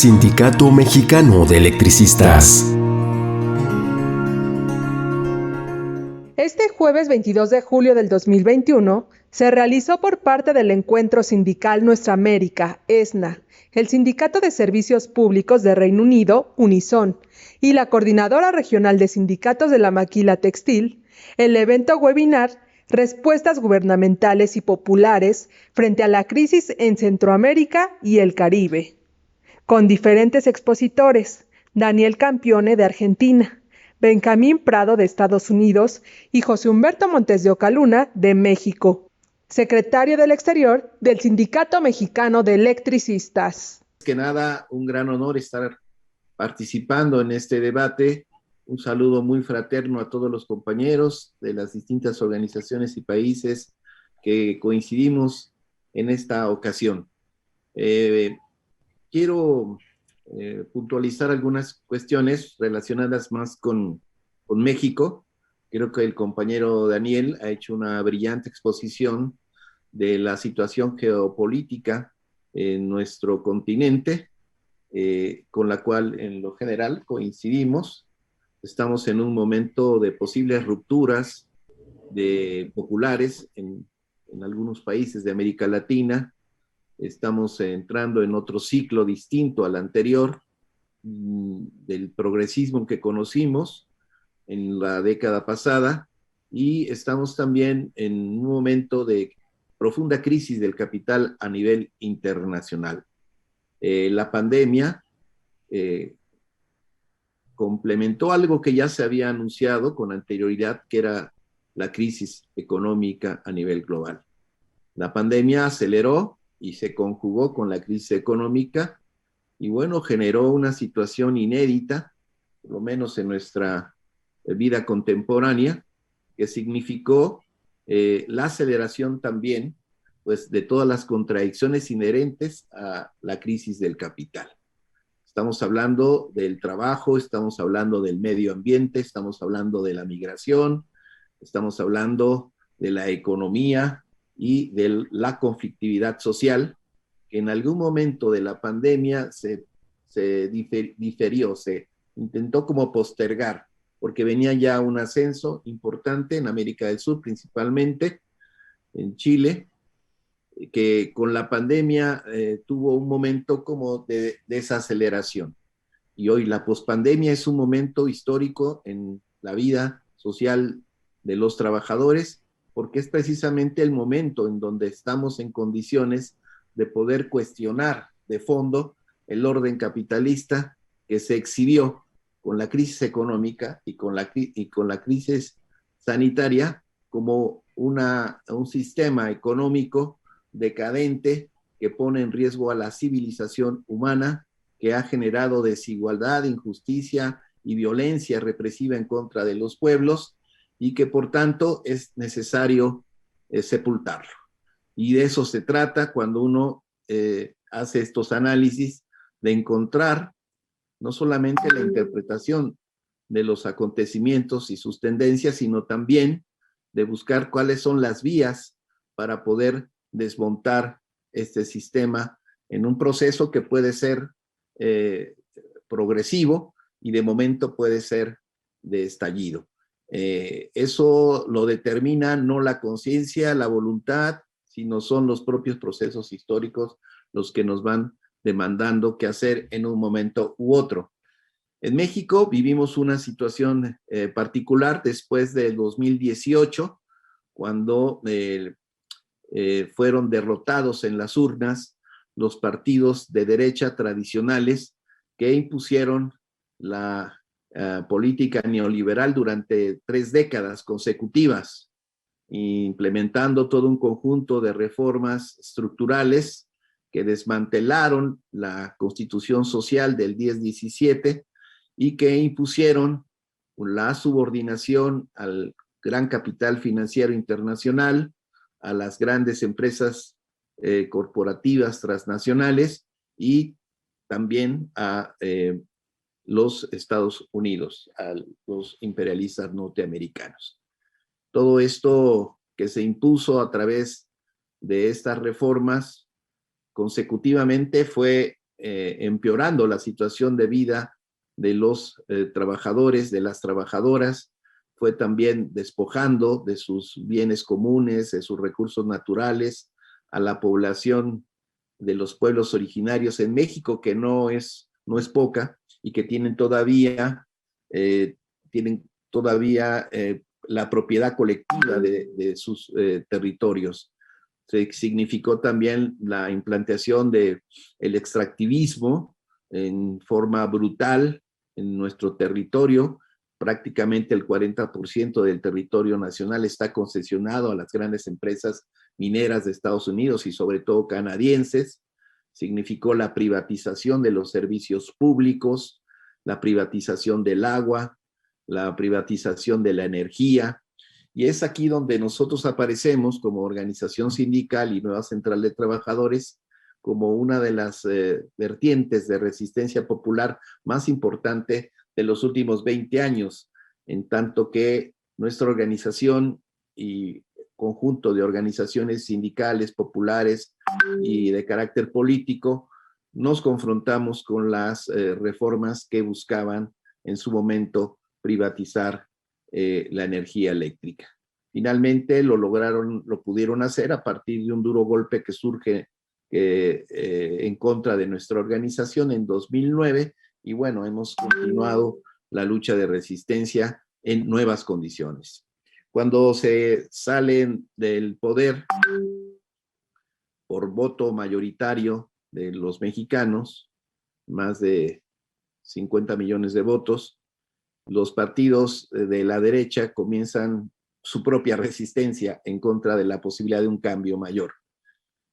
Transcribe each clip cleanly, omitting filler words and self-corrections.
Sindicato Mexicano de Electricistas. Este jueves 22 de julio del 2021 se realizó por parte del Encuentro Sindical Nuestra América, ESNA, el Sindicato de Servicios Públicos de Reino Unido, Unison, y la Coordinadora Regional de Sindicatos de la Maquila Textil, el evento webinar Respuestas Gubernamentales y Populares frente a la crisis en Centroamérica y el Caribe, con diferentes expositores: Daniel Campione de Argentina, Benjamín Prado de Estados Unidos y José Humberto Montes de Oca Luna de México, secretario del Exterior del Sindicato Mexicano de Electricistas. Que nada, un gran honor estar participando en este debate. Un saludo muy fraterno a todos los compañeros de las distintas organizaciones y países que coincidimos en esta ocasión. Quiero puntualizar algunas cuestiones relacionadas más con México. Creo que el compañero Daniel ha hecho una brillante exposición de la situación geopolítica en nuestro continente, con la cual en lo general coincidimos. Estamos en un momento de posibles rupturas populares en algunos países de América Latina. Estamos entrando en otro ciclo distinto al anterior, del progresismo que conocimos en la década pasada, y estamos también en un momento de profunda crisis del capital a nivel internacional. La pandemia complementó algo que ya se había anunciado con anterioridad, que era la crisis económica a nivel global. La pandemia aceleró y se conjugó con la crisis económica y bueno, generó una situación inédita, por lo menos en nuestra vida contemporánea, que significó la aceleración también pues, de todas las contradicciones inherentes a la crisis del capital. Estamos hablando del trabajo, estamos hablando del medio ambiente, estamos hablando de la migración, estamos hablando de la economía y de la conflictividad social, que en algún momento de la pandemia se diferió, se intentó como postergar, porque venía ya un ascenso importante en América del Sur, principalmente en Chile, que con la pandemia tuvo un momento como de desaceleración. Y hoy la pospandemia es un momento histórico en la vida social de los trabajadores, porque es precisamente el momento en donde estamos en condiciones de poder cuestionar de fondo el orden capitalista que se exhibió con la crisis económica y con la crisis sanitaria como un sistema económico decadente que pone en riesgo a la civilización humana, que ha generado desigualdad, injusticia y violencia represiva en contra de los pueblos y que por tanto es necesario sepultarlo. Y de eso se trata cuando uno hace estos análisis, de encontrar no solamente la interpretación de los acontecimientos y sus tendencias, sino también de buscar cuáles son las vías para poder desmontar este sistema en un proceso que puede ser progresivo y de momento puede ser de estallido. Eso lo determina no la conciencia, la voluntad, sino son los propios procesos históricos los que nos van demandando qué hacer en un momento u otro. En México vivimos una situación particular después del 2018, cuando fueron derrotados en las urnas los partidos de derecha tradicionales que impusieron la política neoliberal durante 3 décadas consecutivas, implementando todo un conjunto de reformas estructurales que desmantelaron la Constitución Social del 10-17 y que impusieron la subordinación al gran capital financiero internacional, a las grandes empresas corporativas transnacionales y también a los Estados Unidos, a los imperialistas norteamericanos. Todo esto que se impuso a través de estas reformas consecutivamente fue empeorando la situación de vida de los trabajadores, de las trabajadoras, fue también despojando de sus bienes comunes, de sus recursos naturales, a la población de los pueblos originarios en México, que no es poca, y que tienen todavía la propiedad colectiva de sus territorios. Significó también la implantación del extractivismo en forma brutal en nuestro territorio. Prácticamente el 40% del territorio nacional está concesionado a las grandes empresas mineras de Estados Unidos y sobre todo canadienses. Significó la privatización de los servicios públicos, la privatización del agua, la privatización de la energía. Y es aquí donde nosotros aparecemos como organización sindical y Nueva Central de Trabajadores como una de las vertientes de resistencia popular más importante de los últimos 20 años, en tanto que nuestra organización y conjunto de organizaciones sindicales, populares y de carácter político, nos confrontamos con las reformas que buscaban en su momento privatizar la energía eléctrica. Finalmente lo pudieron hacer a partir de un duro golpe que surge en contra de nuestra organización en 2009, y bueno, hemos continuado la lucha de resistencia en nuevas condiciones. Cuando se salen del poder por voto mayoritario de los mexicanos, más de 50 millones de votos, los partidos de la derecha comienzan su propia resistencia en contra de la posibilidad de un cambio mayor.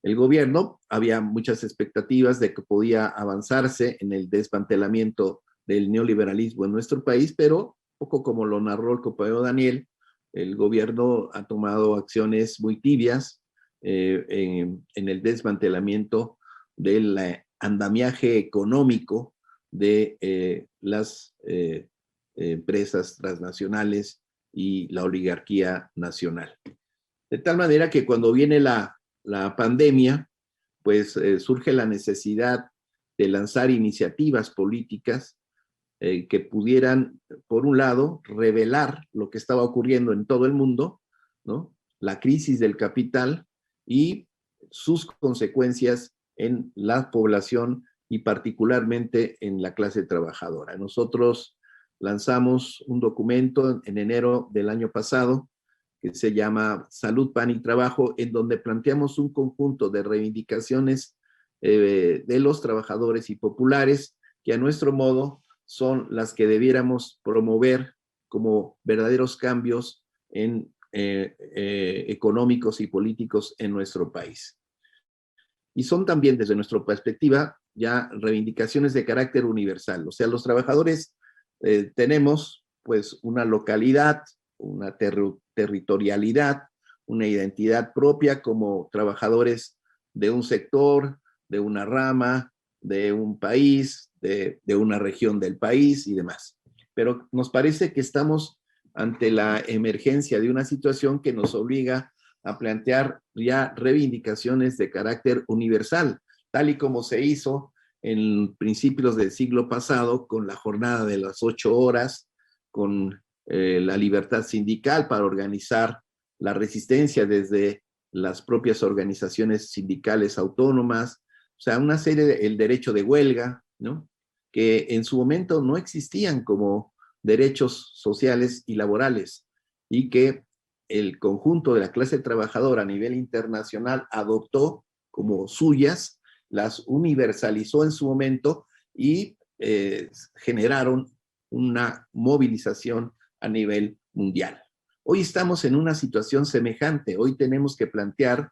El gobierno, había muchas expectativas de que podía avanzarse en el desmantelamiento del neoliberalismo en nuestro país, pero poco como lo narró el compañero Daniel, el gobierno ha tomado acciones muy tibias en el desmantelamiento del andamiaje económico de las empresas transnacionales y la oligarquía nacional. De tal manera que cuando viene la pandemia, pues surge la necesidad de lanzar iniciativas políticas que pudieran, por un lado, revelar lo que estaba ocurriendo en todo el mundo, ¿no? La crisis del capital y sus consecuencias en la población y particularmente en la clase trabajadora. Nosotros lanzamos un documento en enero del año pasado que se llama Salud, Pan y Trabajo, en donde planteamos un conjunto de reivindicaciones de los trabajadores y populares que a nuestro modo son las que debiéramos promover como verdaderos cambios económicos y políticos en nuestro país. Y son también, desde nuestra perspectiva, ya reivindicaciones de carácter universal. O sea, los trabajadores tenemos pues una localidad, una territorialidad, una identidad propia como trabajadores de un sector, de una rama, de un país, de una región del país y demás. Pero nos parece que estamos ante la emergencia de una situación que nos obliga a plantear ya reivindicaciones de carácter universal, tal y como se hizo en principios del siglo pasado con la jornada de las 8 horas, con la libertad sindical para organizar la resistencia desde las propias organizaciones sindicales autónomas, o sea, una serie el derecho de huelga, ¿no? Que en su momento no existían como derechos sociales y laborales, y que el conjunto de la clase trabajadora a nivel internacional adoptó como suyas, las universalizó en su momento y generaron una movilización a nivel mundial. Hoy estamos en una situación semejante. Hoy tenemos que plantear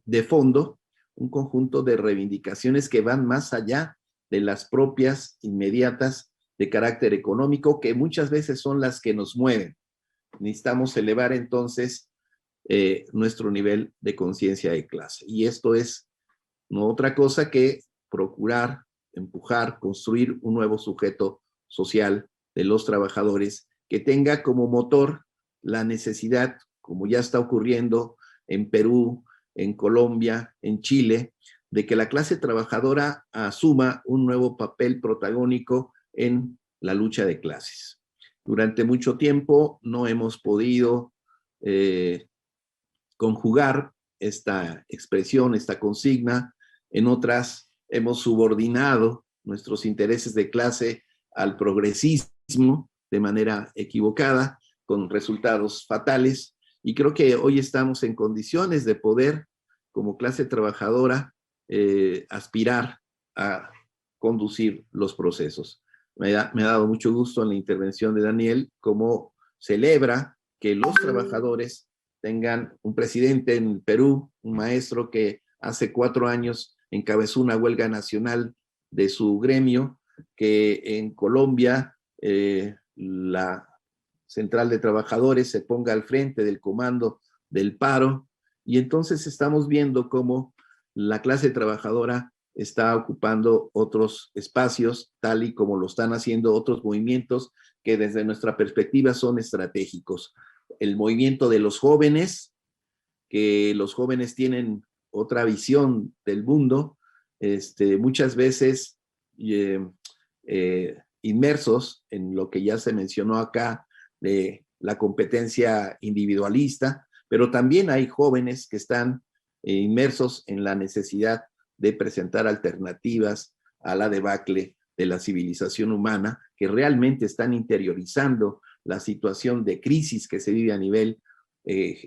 de fondo un conjunto de reivindicaciones que van más allá de las propias inmediatas de carácter económico, que muchas veces son las que nos mueven. Necesitamos elevar entonces nuestro nivel de conciencia de clase. Y esto es no otra cosa que procurar, empujar, construir un nuevo sujeto social de los trabajadores que tenga como motor la necesidad, como ya está ocurriendo en Perú, en Colombia, en Chile, de que la clase trabajadora asuma un nuevo papel protagónico en la lucha de clases. Durante mucho tiempo no hemos podido conjugar esta expresión, esta consigna. En otras hemos subordinado nuestros intereses de clase al progresismo de manera equivocada, con resultados fatales. Y creo que hoy estamos en condiciones de poder, como clase trabajadora, aspirar a conducir los procesos. Me ha dado mucho gusto en la intervención de Daniel, cómo celebra que los trabajadores tengan un presidente en Perú, un maestro que hace 4 años encabezó una huelga nacional de su gremio, que en Colombia la Central de Trabajadores se ponga al frente del comando del paro, y entonces estamos viendo cómo la clase trabajadora está ocupando otros espacios, tal y como lo están haciendo otros movimientos que desde nuestra perspectiva son estratégicos. El movimiento de los jóvenes, que los jóvenes tienen otra visión del mundo, muchas veces inmersos en lo que ya se mencionó acá, de la competencia individualista, pero también hay jóvenes que están inmersos en la necesidad de presentar alternativas a la debacle de la civilización humana, que realmente están interiorizando la situación de crisis que se vive a nivel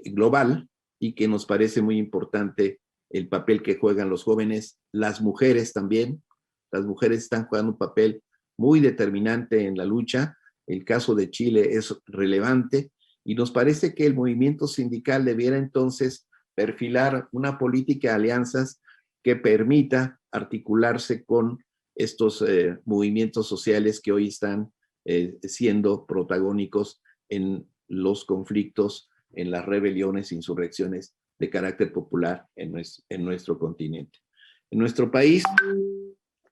global, y que nos parece muy importante el papel que juegan los jóvenes, las mujeres también. Las mujeres están jugando un papel muy determinante en la lucha. El caso de Chile es relevante, y nos parece que el movimiento sindical debiera entonces perfilar una política de alianzas que permita articularse con estos movimientos sociales que hoy están siendo protagónicos en los conflictos, en las rebeliones e insurrecciones de carácter popular en nuestro continente. En nuestro país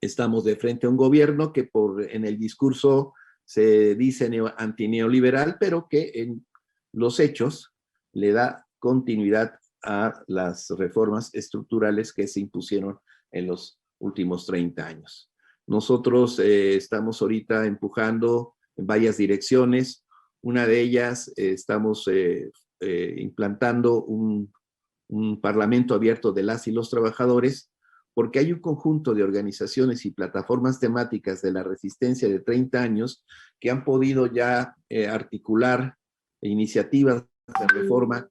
estamos de frente a un gobierno que en el discurso se dice antineoliberal, pero que en los hechos le da continuidad a las reformas estructurales que se impusieron en los últimos 30 años. Nosotros estamos ahorita empujando en varias direcciones. Una de ellas, estamos implantando un parlamento abierto de las y los trabajadores, porque hay un conjunto de organizaciones y plataformas temáticas de la resistencia de 30 años que han podido ya articular iniciativas de reforma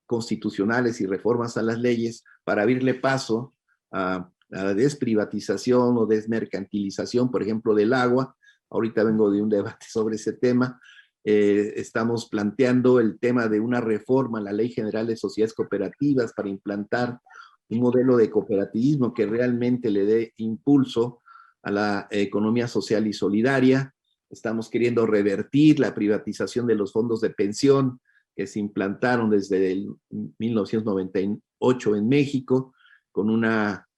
constitucionales y reformas a las leyes para abrirle paso a la desprivatización o desmercantilización, por ejemplo, del agua. Ahorita vengo de un debate sobre ese tema. Estamos planteando el tema de una reforma a la Ley General de Sociedades Cooperativas para implantar un modelo de cooperativismo que realmente le dé impulso a la economía social y solidaria. Estamos queriendo revertir la privatización de los fondos de pensión que se implantaron desde el 1998 en México, con una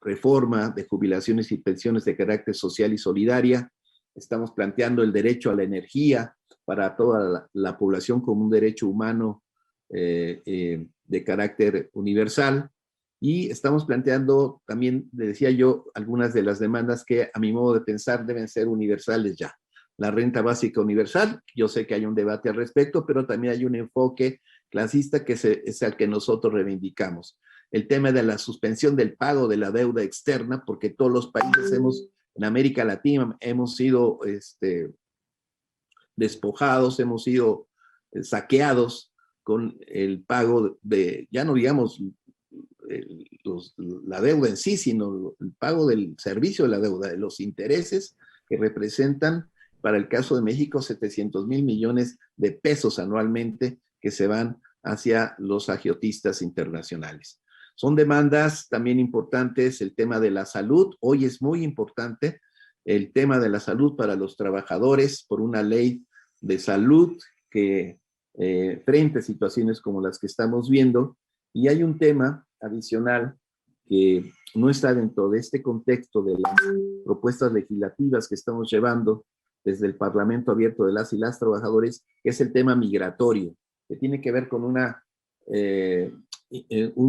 reforma de jubilaciones y pensiones de carácter social y solidaria. Estamos planteando el derecho a la energía para toda la población como un derecho humano de carácter universal. Y estamos planteando también, decía yo, algunas de las demandas que a mi modo de pensar deben ser universales ya. La renta básica universal, yo sé que hay un debate al respecto, pero también hay un enfoque clasista que es el que nosotros reivindicamos. El tema de la suspensión del pago de la deuda externa, porque todos los países en América Latina hemos sido despojados, hemos sido saqueados con el pago de, ya no digamos la deuda en sí, sino el pago del servicio de la deuda, de los intereses que representan, para el caso de México, 700,000 millones de pesos anualmente que se van hacia los agiotistas internacionales. Son demandas también importantes. El tema de la salud, hoy es muy importante el tema de la salud para los trabajadores, por una ley de salud que frente a situaciones como las que estamos viendo. Y hay un tema adicional que no está dentro de este contexto de las propuestas legislativas que estamos llevando desde el Parlamento Abierto de las y las Trabajadores, que es el tema migratorio, que tiene que ver con un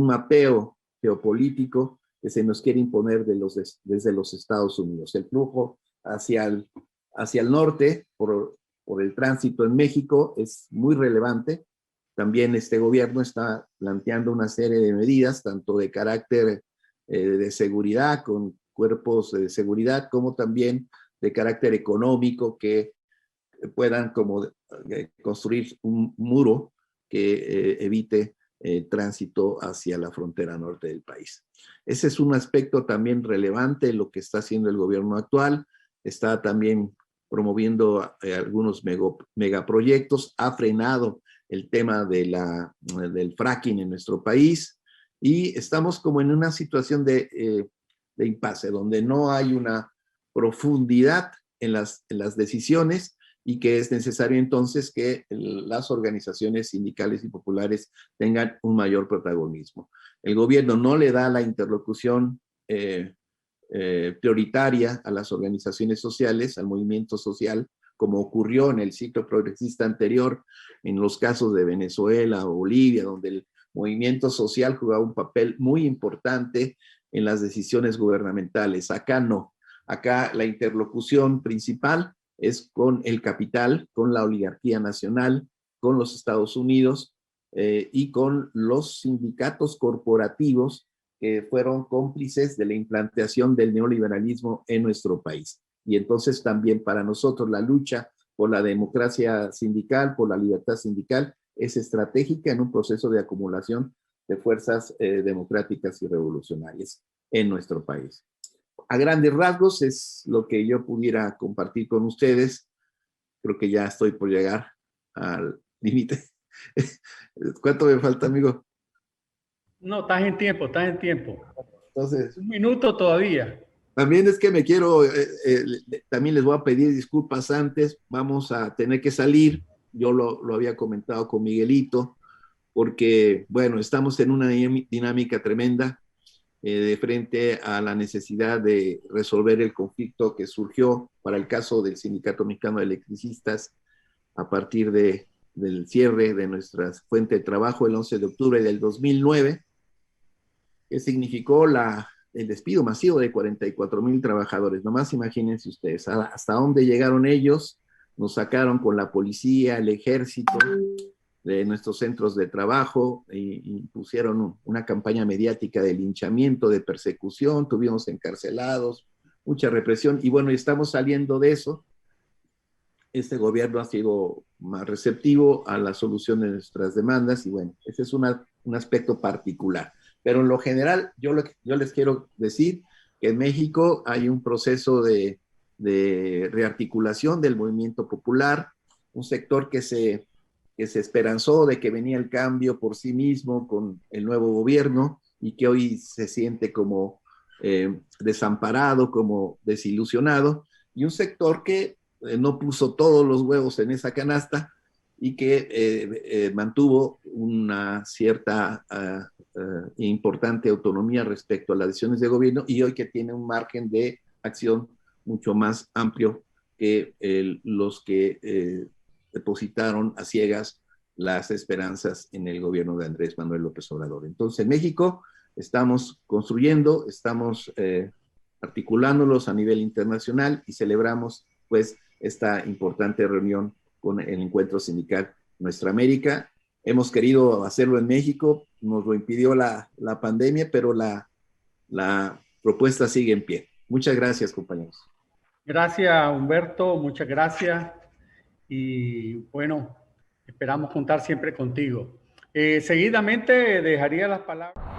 mapeo geopolítico que se nos quiere imponer desde los Estados Unidos. El flujo hacia el norte por el tránsito en México es muy relevante. También este gobierno está planteando una serie de medidas, tanto de carácter de seguridad, con cuerpos de seguridad, como también de carácter económico, que puedan como construir un muro que evite tránsito hacia la frontera norte del país. Ese es un aspecto también relevante en lo que está haciendo el gobierno actual. Está también promoviendo algunos megaproyectos, ha frenado el tema del fracking en nuestro país y estamos como en una situación de impasse, donde no hay una profundidad en las decisiones y que es necesario entonces que las organizaciones sindicales y populares tengan un mayor protagonismo. El gobierno no le da la interlocución prioritaria a las organizaciones sociales, al movimiento social, como ocurrió en el ciclo progresista anterior, en los casos de Venezuela o Bolivia, donde el movimiento social jugaba un papel muy importante en las decisiones gubernamentales. Acá no. Acá la interlocución principal es con el capital, con la oligarquía nacional, con los Estados Unidos y con los sindicatos corporativos que fueron cómplices de la implantación del neoliberalismo en nuestro país. Y entonces también para nosotros la lucha por la democracia sindical, por la libertad sindical, es estratégica en un proceso de acumulación de fuerzas democráticas y revolucionarias en nuestro país. A grandes rasgos es lo que yo pudiera compartir con ustedes. Creo que ya estoy por llegar al límite. ¿Cuánto me falta, amigo? No, estás en tiempo, estás en tiempo. Entonces, 1 minuto todavía. también es que me quiero, también les voy a pedir disculpas antes, vamos a tener que salir, yo lo había comentado con Miguelito, porque, bueno, estamos en una dinámica tremenda de frente a la necesidad de resolver el conflicto que surgió para el caso del Sindicato Mexicano de Electricistas a partir del cierre de nuestra fuente de trabajo el 11 de octubre del 2009, que significó el despido masivo de 44,000 trabajadores. Nomás imagínense ustedes, hasta dónde llegaron ellos, nos sacaron con la policía, el ejército, de nuestros centros de trabajo, y pusieron una campaña mediática de linchamiento, de persecución, tuvimos encarcelados, mucha represión, y bueno, estamos saliendo de eso. Este gobierno ha sido más receptivo a la solución de nuestras demandas, y bueno, ese es un aspecto particular. Pero en lo general, yo les quiero decir que en México hay un proceso de rearticulación del movimiento popular, un sector que se esperanzó de que venía el cambio por sí mismo con el nuevo gobierno y que hoy se siente como desamparado, como desilusionado, y un sector que no puso todos los huevos en esa canasta y que mantuvo una cierta importante autonomía respecto a las decisiones de gobierno y hoy que tiene un margen de acción mucho más amplio que los que depositaron a ciegas las esperanzas en el gobierno de Andrés Manuel López Obrador. Entonces, en México estamos construyendo, estamos articulándolos a nivel internacional y celebramos pues esta importante reunión con el Encuentro Sindical Nuestra América. Hemos querido hacerlo en México, nos lo impidió la pandemia, pero la propuesta sigue en pie. Muchas gracias, compañeros. Gracias, Humberto, muchas gracias. Y bueno, esperamos contar siempre contigo. Seguidamente dejaría las palabras.